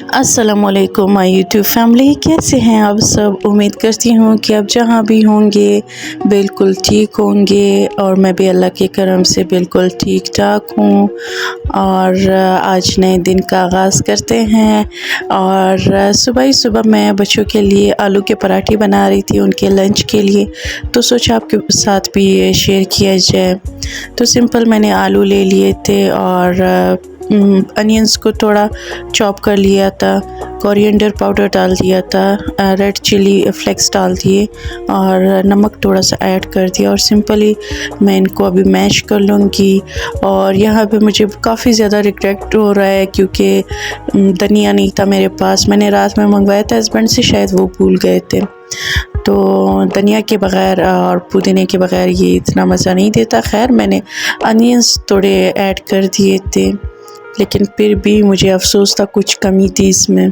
अस्सलाम वालेकुम my YouTube family, कैसे हैं आप सब। उम्मीद करती हूँ कि आप जहाँ भी होंगे बिल्कुल ठीक होंगे और मैं भी अल्लाह के करम से बिल्कुल ठीक ठाक हूँ। और आज नए दिन का आगाज़ करते हैं। और सुबह ही सुबह मैं बच्चों के लिए आलू के पराठे बना रही थी उनके लंच के लिए, तो सोचा आपके साथ भी ये शेयर किया जाए। तो सिंपल मैंने आलू ले लिए थे और अनियंस को थोड़ा चॉप कर लिया था, कोरिएंडर पाउडर डाल दिया था, रेड चिली फ्लेक्स डाल दिए और नमक थोड़ा सा ऐड कर दिया और सिंपली मैं इनको अभी मैश कर लूँगी। और यहाँ पे मुझे काफ़ी ज़्यादा रिग्रेट हो रहा है क्योंकि धनिया नहीं था मेरे पास। मैंने रात में मंगवाया था हस्बैंड से, शायद वो भूल गए थे। तो धनिया के बग़ैर और पुदीने के बग़ैर ये इतना मज़ा नहीं देता। खैर मैंने अनियंस थोड़े ऐड कर दिए थे, लेकिन फिर भी मुझे अफ़सोस था, कुछ कमी थी इसमें।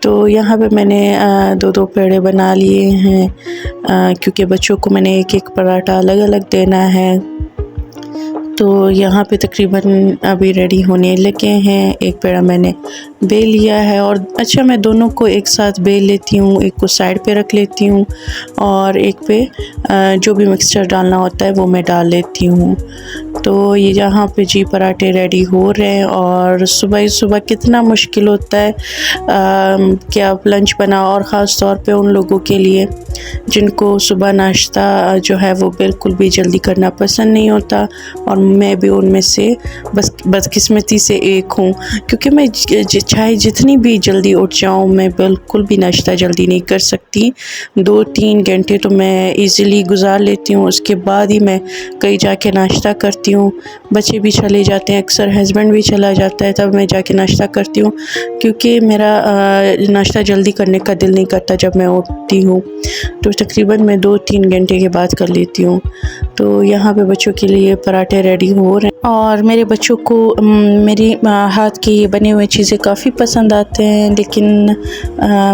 तो यहाँ पे मैंने दो पेड़े बना लिए हैं क्योंकि बच्चों को मैंने एक एक पराठा अलग अलग देना है। तो यहाँ पे तकरीबन अभी रेडी होने लगे हैं। एक पेड़ा मैंने बेल लिया है और अच्छा मैं दोनों को एक साथ बेल लेती हूँ, एक को साइड पे रख लेती हूँ और एक पे जो भी मिक्सचर डालना होता है वो मैं डाल लेती हूँ। तो ये यहाँ पे जी पराठे रेडी हो रहे हैं। और सुबह ही सुबह कितना मुश्किल होता है कि आप लंच बनाओ, और ख़ास तौर पे उन लोगों के लिए जिनको सुबह नाश्ता जो है वो बिल्कुल भी जल्दी करना पसंद नहीं होता। और मैं भी उनमें से बस बदकिस्मती से एक हूँ, क्योंकि मैं चाहे जितनी भी जल्दी उठ जाऊँ मैं बिल्कुल भी नाश्ता जल्दी नहीं कर सकती। 2-3 घंटे तो मैं इजीली गुजार लेती हूँ, उसके बाद ही मैं कहीं जाके नाश्ता करती हूँ। बच्चे भी चले जाते हैं, अक्सर हस्बैंड भी चला जाता है, तब मैं जाके नाश्ता करती हूँ क्योंकि मेरा नाश्ता जल्दी करने का दिल नहीं करता जब मैं उठती हूँ। तो तकरीबन मैं 2-3 घंटे के बाद कर लेती हूँ। तो यहाँ पे बच्चों के लिए पराठे रेडी हो रहे हैं और मेरे बच्चों को मेरी हाथ की बनी हुई चीज़ें काफ़ी पसंद आते हैं, लेकिन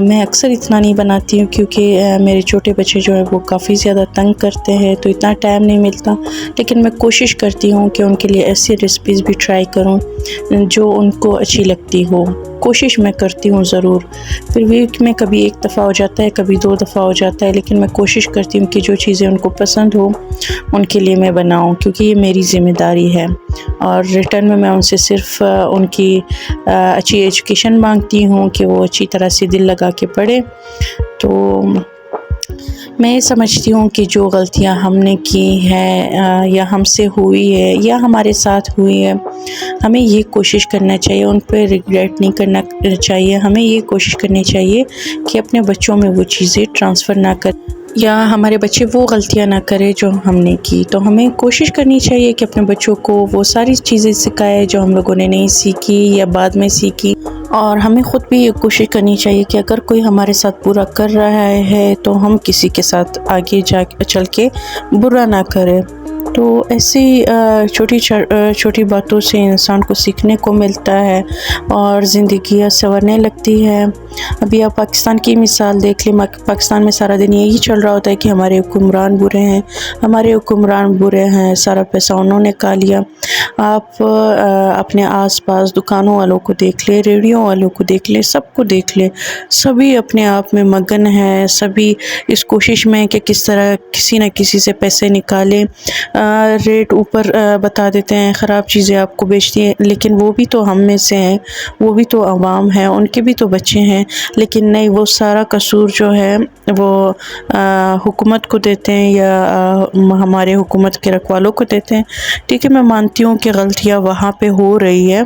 मैं अक्सर इतना नहीं बनाती हूँ क्योंकि मेरे छोटे बच्चे जो है वो काफ़ी ज़्यादा तंग करते हैं, तो इतना टाइम नहीं मिलता। लेकिन मैं कोशिश करती हूँ कि उनके लिए ऐसी रेसिपीज़ भी ट्राई करूँ जो उनको अच्छी लगती हो। कोशिश मैं करती हूँ ज़रूर, फिर वीक में कभी एक दफ़ा हो जाता है, कभी 2 दफ़ा हो जाता है, लेकिन मैं कोशिश करती हूँ कि जो चीज़ें उनको पसंद हो उनके लिए मैं बनाऊँ, क्योंकि ये मेरी ज़िम्मेदारी है। और रिटर्न में मैं उनसे सिर्फ़ उनकी अच्छी एजुकेशन मांगती हूँ कि वो अच्छी तरह से दिल लगा के पढ़े। तो मैं ये समझती हूँ कि जो गलतियाँ हमने की हैं या हमसे हुई है या हमारे साथ हुई है, हमें ये कोशिश करना चाहिए, उन पर रिग्रेट नहीं करना चाहिए। हमें ये कोशिश करनी चाहिए कि अपने बच्चों में वो चीज़ें ट्रांसफ़र ना कर, या हमारे बच्चे वो गलतियाँ ना करें जो हमने की। तो हमें कोशिश करनी चाहिए कि अपने बच्चों को वो सारी चीज़ें सिखाएं जो हम लोगों ने नहीं सीखी या बाद में सीखी। और हमें ख़ुद भी ये कोशिश करनी चाहिए कि अगर कोई हमारे साथ बुरा कर रहा है तो हम किसी के साथ आगे चल के बुरा ना करें। तो ऐसी छोटी बातों से इंसान को सीखने को मिलता है और ज़िंदगी संवरने लगती है। अभी आप पाकिस्तान की मिसाल देख लें, पाकिस्तान में सारा दिन यही चल रहा होता है कि हमारे हुक्मरान बुरे हैं, हमारे हुक्मरान बुरे हैं, सारा पैसा उन्होंने खा लिया। आप अपने आसपास दुकानों वालों को देख ले, रेडियो वालों को देख ले, सबको देख ले, सभी अपने आप में मगन हैं। सभी इस कोशिश में कि किस तरह किसी न किसी से पैसे निकालें, रेट ऊपर बता देते हैं, ख़राब चीज़ें आपको बेचती हैं। लेकिन वो भी तो हम में से हैं, वो भी तो आवाम हैं, उनके भी तो बच्चे हैं। लेकिन नहीं, वो सारा कसूर जो है वो हुकूमत को देते हैं या हमारे हुकूमत के रखवालों को देते हैं। ठीक है, मैं मानती हूँ कि गलतियाँ वहाँ पे हो रही है,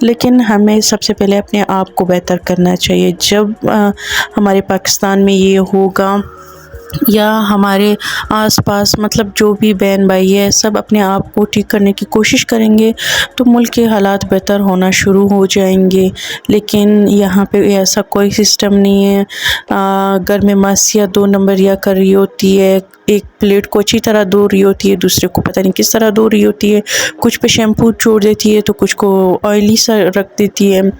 लेकिन हमें सबसे पहले अपने आप को बेहतर करना चाहिए। जब हमारे पाकिस्तान में ये होगा या हमारे आसपास मतलब जो भी बहन भाई है सब अपने आप को ठीक करने की कोशिश करेंगे तो मुल्क के हालात बेहतर होना शुरू हो जाएंगे। लेकिन यहाँ पे ऐसा कोई सिस्टम नहीं है। घर में मासिया 2 नंबरिया कर रही होती है, एक प्लेट को अच्छी तरह धो रही होती है, दूसरे को पता नहीं किस तरह धो रही होती है, कुछ पे शैम्पू छोड़ देती है तो कुछ को ऑयली सा रख देती है।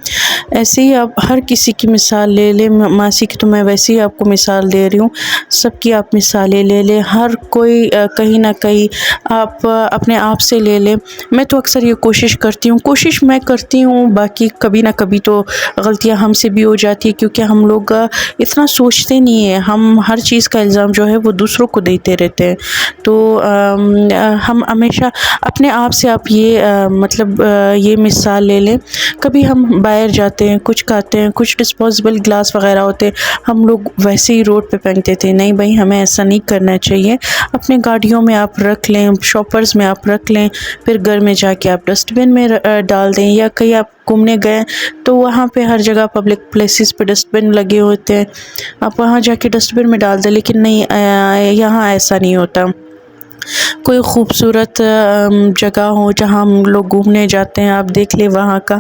ऐसे ही आप हर किसी की मिसाल ले लें, मासी की तो मैं वैसे ही आपको मिसाल दे रही हूँ। सब کی آپ مثالیں لے لیں، ہر کوئی کہیں نہ کہیں آپ اپنے آپ سے لے لیں۔ میں تو اکثر یہ کوشش کرتی ہوں، باقی کبھی نہ کبھی تو غلطیاں ہم سے بھی ہو جاتی ہیں، کیونکہ ہم لوگ اتنا سوچتے نہیں ہیں، ہم ہر چیز کا الزام جو ہے وہ دوسروں کو دیتے رہتے ہیں۔ تو ہم ہمیشہ اپنے آپ سے آپ یہ مثال لے لیں، کبھی ہم باہر جاتے ہیں، کچھ کھاتے ہیں، کچھ ڈسپوزیبل گلاس وغیرہ ہوتے ہیں، ہم لوگ ویسے ہی روڈ پہ پھینکتے تھے، نہیں بھائی ہمیں ایسا نہیں کرنا چاہیے۔ اپنے گاڑیوں میں آپ رکھ لیں، شاپرز میں آپ رکھ لیں، پھر گھر میں جا کے آپ ڈسٹ بن میں ڈال دیں، یا کہیں آپ گھومنے گئے تو وہاں پہ ہر جگہ پبلک پلیسز پہ ڈسٹ بن لگے ہوتے ہیں، آپ وہاں جا کے ڈسٹ بن میں ڈال دیں۔ لیکن نہیں، یہاں ایسا نہیں ہوتا۔ کوئی خوبصورت جگہ ہو جہاں ہم لوگ گھومنے جاتے ہیں، آپ دیکھ لیں وہاں کا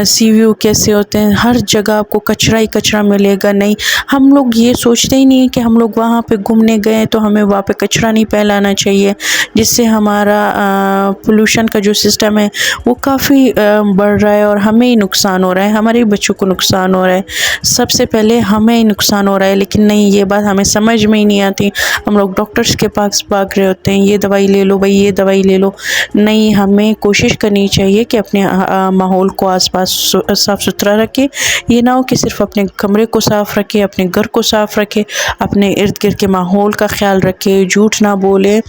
سی ویو کیسے ہوتے ہیں، ہر جگہ آپ کو کچرا ہی کچرا ملے گا۔ نہیں، ہم لوگ یہ سوچتے ہی نہیں کہ ہم لوگ وہاں پہ گھومنے گئے تو ہمیں وہاں پہ کچرا نہیں پھیلانا چاہیے، جس سے ہمارا پولوشن کا جو سسٹم ہے وہ کافی بڑھ رہا ہے، اور ہمیں ہی نقصان ہو رہا ہے، ہمارے بچوں کو نقصان ہو رہا ہے، سب سے پہلے ہمیں ہی نقصان ہو رہا ہے۔ لیکن نہیں، یہ بات ہمیں سمجھ میں ہی نہیں آتی، ہم لوگ ڈاکٹرز کے پاس بھاگ رہے ہوتے ہیں، یہ دوائی لے لو بھائی، یہ دوائی لے لو۔ نہیں، ہمیں کوشش کرنی چاہیے کہ اپنے ماحول کو آس پاس صاف ستھرا رکھے، یہ نہ ہو کہ صرف اپنے کمرے کو صاف رکھے، اپنے گھر کو صاف رکھے، اپنے ارد گرد کے ماحول کا خیال رکھے، جھوٹ نہ بولے،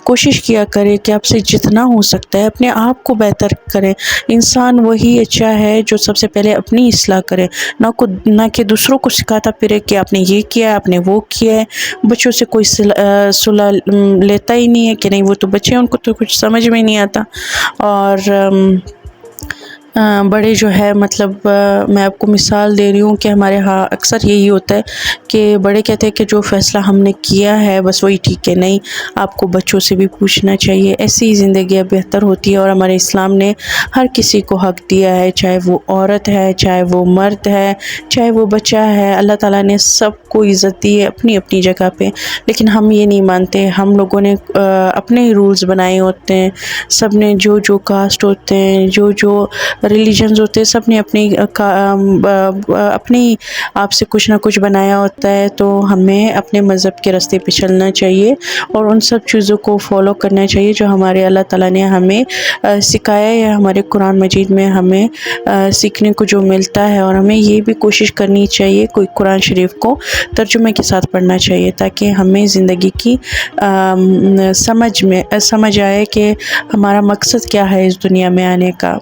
کوشش کیا کرے کہ آپ سے جتنا ہو سکتا ہے اپنے آپ کو بہتر کرے۔ انسان وہی اچھا ہے جو سب سے پہلے اپنی اصلاح کرے، نہ کہ دوسروں کو سکھاتا پھرے کہ آپ نے یہ کیا، آپ نے وہ کیا ہے۔ بچوں سے کوئی صلاح لیتا ہی نہیں ہے کہ نہیں، وہ تو بچے ہیں، ان کو تو کچھ سمجھ میں نہیں آتا۔ اور بڑے جو ہے میں آپ کو مثال دے رہی ہوں کہ ہمارے ہاں اکثر یہی ہوتا ہے کہ بڑے کہتے ہیں کہ جو فیصلہ ہم نے کیا ہے بس وہی ٹھیک ہے۔ نہیں، آپ کو بچوں سے بھی پوچھنا چاہیے، ایسی ہی زندگیاں بہتر ہوتی ہے، اور ہمارے اسلام نے ہر کسی کو حق دیا ہے، چاہے وہ عورت ہے، چاہے وہ مرد ہے، چاہے وہ بچہ ہے، اللہ تعالیٰ نے سب کو عزت دی ہے اپنی اپنی جگہ پہ۔ لیکن ہم یہ نہیں مانتے، ہم لوگوں نے اپنے ہی رولز بنائے ہوتے ہیں، سب نے جو کاسٹ ہوتے ہیں، جو ریلیجنز ہوتے ہیں، سب نے اپنی آپ سے کچھ نہ کچھ بنایا ہوتا ہے۔ تو ہمیں اپنے مذہب کے راستے پہ چلنا چاہیے، اور ان سب چیزوں کو فالو کرنا چاہیے جو ہمارے اللہ تعالیٰ نے ہمیں سکھایا ہے، یا ہمارے قرآن مجید میں ہمیں سیکھنے کو جو ملتا ہے۔ اور ہمیں یہ بھی کوشش کرنی چاہیے کوئی قرآن شریف کو ترجمے کے ساتھ پڑھنا چاہیے، تاکہ ہمیں زندگی کی سمجھ آئے کہ ہمارا مقصد کیا ہے اس دنیا میں آنے کا۔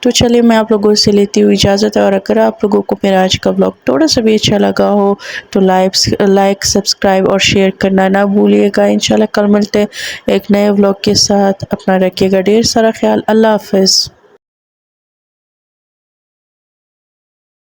تو چلیے، میں آپ لوگوں سے لیتی ہوں اجازت ہے، اور اگر آپ لوگوں کو میرا آج کا ولاگ تھوڑا سا بھی اچھا لگا ہو تو لائک، سبسکرائب اور شیئر کرنا نہ بھولیے گا۔ انشاءاللہ کل ملتے ایک نئے ولاگ کے ساتھ، اپنا رکھیے گا ڈھیر سارا خیال۔ اللہ حافظ۔